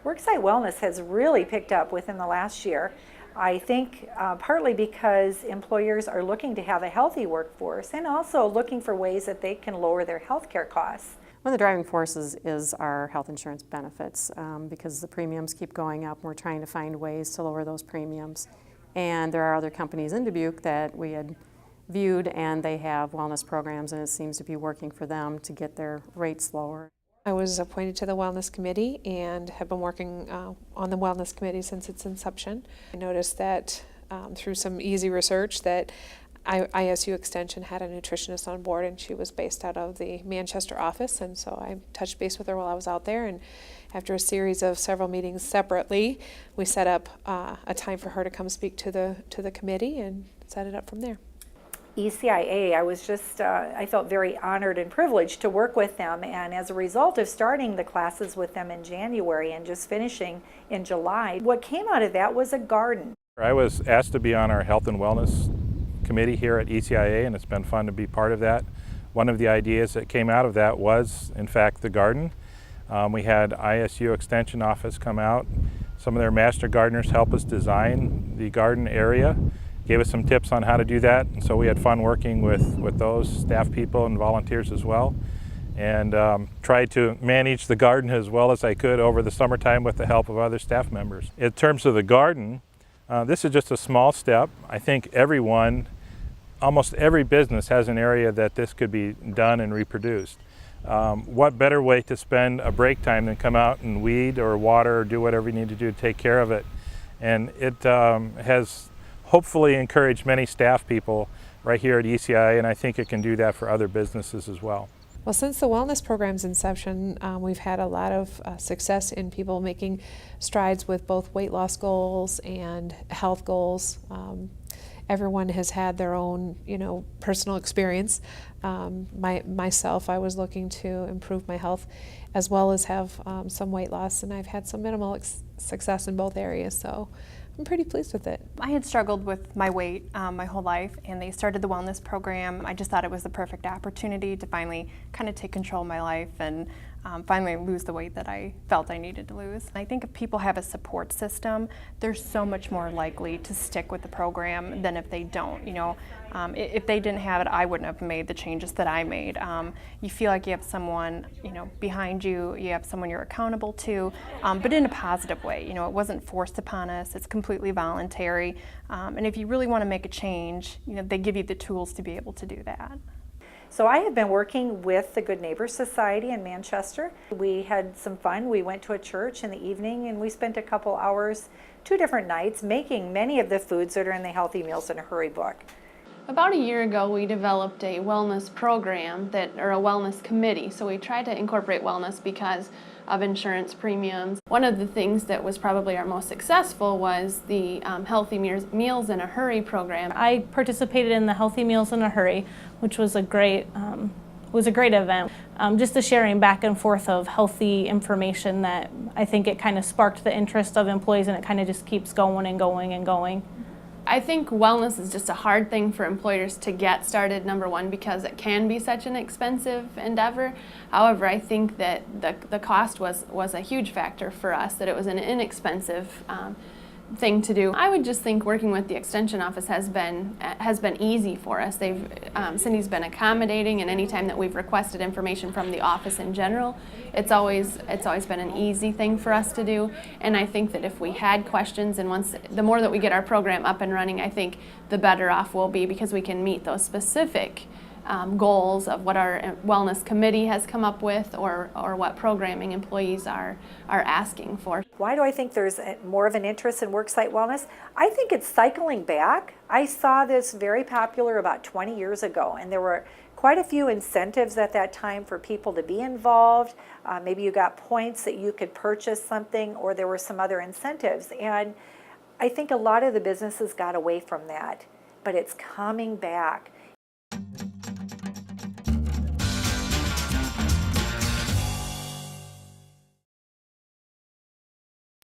Worksite wellness has really picked up within the last year. I think partly because employers are looking to have a healthy workforce and also looking for ways that they can lower their health care costs. One of the driving forces is our health insurance benefits because the premiums keep going up and we're trying to find ways to lower those premiums. And there are other companies in Dubuque that we had viewed and they have wellness programs and it seems to be working for them to get their rates lower. I was appointed to the Wellness Committee and have been working on the Wellness Committee since its inception. I noticed that through some easy research that ISU Extension had a nutritionist on board and she was based out of the Manchester office, and so I touched base with her while I was out there, and after a series of several meetings separately, we set up a time for her to come speak to the committee and set it up from there. ECIA, I felt very honored and privileged to work with them, and as a result of starting the classes with them in January and just finishing in July, what came out of that was a garden. I was asked to be on our Health and Wellness Committee here at ECIA, and it's been fun to be part of that. One of the ideas that came out of that was, in fact, the garden. We had ISU Extension office come out. Some of their master gardeners help us design the garden area, gave us some tips on how to do that, and so we had fun working with those staff people and volunteers as well, and tried to manage the garden as well as I could over the summertime with the help of other staff members. In terms of the garden, this is just a small step. I think almost every business has an area that this could be done and reproduced. What better way to spend a break time than come out and weed or water or do whatever you need to do to take care of it. And it has hopefully encouraged many staff people right here at ECI, and I think it can do that for other businesses as well. Well, since the wellness program's inception, we've had a lot of success in people making strides with both weight loss goals and health goals. Everyone has had their own, personal experience. Myself, I was looking to improve my health as well as have some weight loss, and I've had some minimal success in both areas, so I'm pretty pleased with it. I had struggled with my weight my whole life, and they started the wellness program. I just thought it was the perfect opportunity to finally kind of take control of my life and finally lose the weight that I felt I needed to lose. I think if people have a support system, they're so much more likely to stick with the program than if they don't. If they didn't have it, I wouldn't have made the changes that I made. You feel like you have someone, behind you. You have someone you're accountable to, but in a positive way. It wasn't forced upon us. It's completely voluntary. And if you really want to make a change, they give you the tools to be able to do that. So I have been working with the Good Neighbors Society in Manchester. We had some fun. We went to a church in the evening and we spent a couple hours, 2 different nights, making many of the foods that are in the Healthy Meals in a Hurry book. About a year ago, we developed a wellness program or a wellness committee. So we tried to incorporate wellness because of insurance premiums. One of the things that was probably our most successful was the Healthy Meals in a Hurry program. I participated in the Healthy Meals in a Hurry, which was a great event. Just the sharing back and forth of healthy information that I think it kind of sparked the interest of employees, and it kind of just keeps going and going and going. I think wellness is just a hard thing for employers to get started, number one, because it can be such an expensive endeavor. However, I think that the cost was a huge factor for us, that it was an inexpensive thing to do. I would just think working with the Extension office has been easy for us. Cindy's been accommodating, and anytime that we've requested information from the office in general, it's always been an easy thing for us to do. And I think that if we had questions, and the more that we get our program up and running, I think the better off we'll be, because we can meet those specific goals of what our wellness committee has come up with, or what programming employees are asking for. Why do I think there's more of an interest in worksite wellness? I think it's cycling back. I saw this very popular about 20 years ago, and there were quite a few incentives at that time for people to be involved. Maybe you got points that you could purchase something, or there were some other incentives. And I think a lot of the businesses got away from that, but it's coming back.